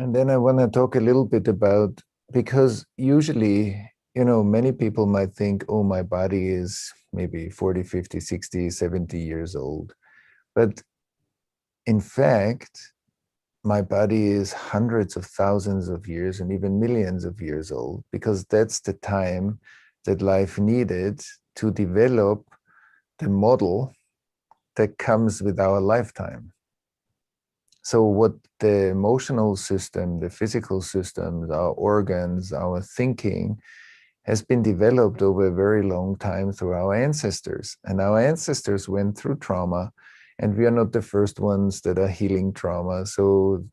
And then I want to talk a little bit about, because usually, many people might think, oh, my body is maybe 40, 50, 60, 70 years old. But in fact, my body is hundreds of thousands of years and even millions of years old, because that's the time that life needed to develop the model that comes with our lifetime. So what the emotional system, the physical systems, our organs, our thinking has been developed over a very long time through our ancestors. And our ancestors went through trauma, and we are not the first ones that are healing trauma. So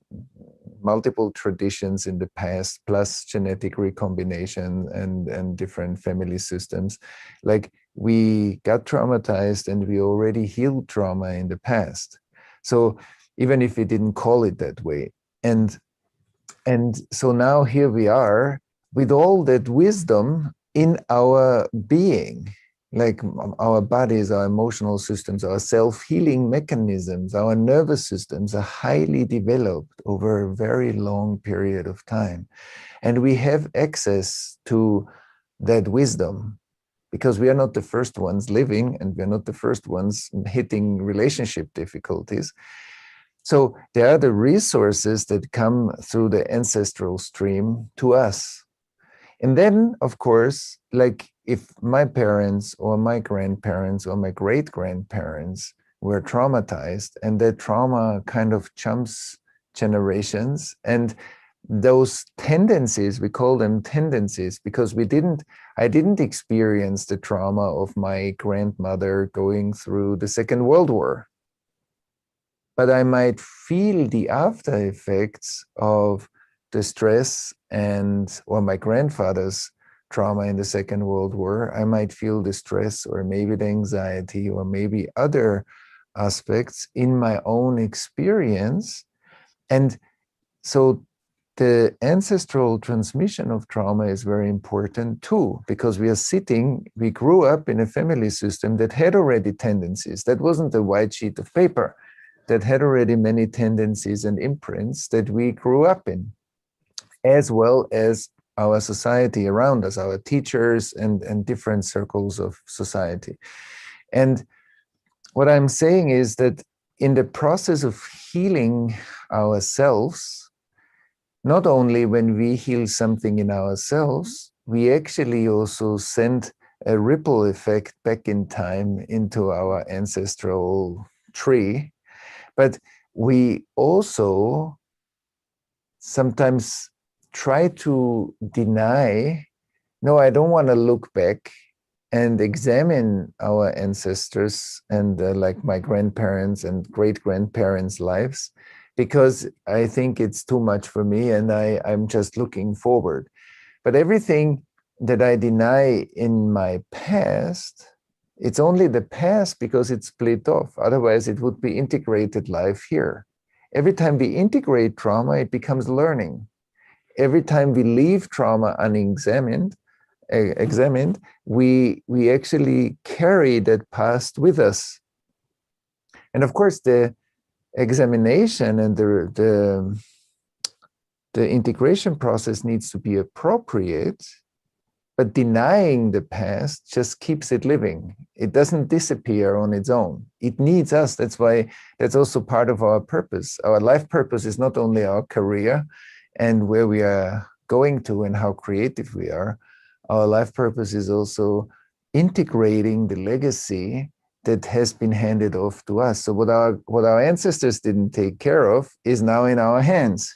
multiple traditions in the past, plus genetic recombination and different family systems. Like, we got traumatized and we already healed trauma in the past. So even if we didn't call it that way. And so now here we are with all that wisdom in our being, like our bodies, our emotional systems, our self-healing mechanisms, our nervous systems are highly developed over a very long period of time. And we have access to that wisdom because we are not the first ones living, and we're not the first ones hitting relationship difficulties. So there are the resources that come through the ancestral stream to us. And then, of course, like if my parents or my grandparents or my great-grandparents were traumatized, and that trauma kind of jumps generations, and those tendencies, we call them tendencies because I didn't experience the trauma of my grandmother going through the Second World War. But I might feel the after effects of the stress or my grandfather's trauma in the Second World War. I might feel the stress or maybe the anxiety or maybe other aspects in my own experience. And so the ancestral transmission of trauma is very important too, because we grew up in a family system that had already tendencies. That wasn't a white sheet of paper. That had already many tendencies and imprints that we grew up in, as well as our society around us, our teachers and different circles of society. And what I'm saying is that in the process of healing ourselves, not only when we heal something in ourselves, we actually also send a ripple effect back in time into our ancestral tree. But we also sometimes try to deny, no, I don't want to look back and examine our ancestors and like my grandparents and great-grandparents' lives, because I think it's too much for me and I'm just looking forward. But everything that I deny in my past, it's only the past because it's split off. Otherwise, it would be integrated life here. Every time we integrate trauma, it becomes learning. Every time we leave trauma unexamined, we actually carry that past with us. And of course, the examination and the integration process needs to be appropriate. But denying the past just keeps it living. It doesn't disappear on its own. It needs us. That's why that's also part of our purpose. Our life purpose is not only our career and where we are going to and how creative we are. Our life purpose is also integrating the legacy that has been handed off to us. So what our ancestors didn't take care of is now in our hands.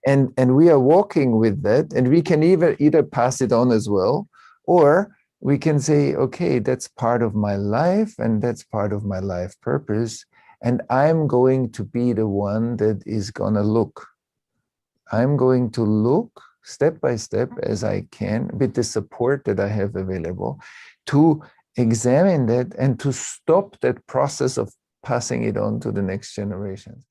And we are walking with that, and we can either pass it on as well, or we can say, okay, that's part of my life and that's part of my life purpose, and I'm going to be the one that is going to look. I'm going to look step by step as I can with the support that I have available to examine that and to stop that process of passing it on to the next generations.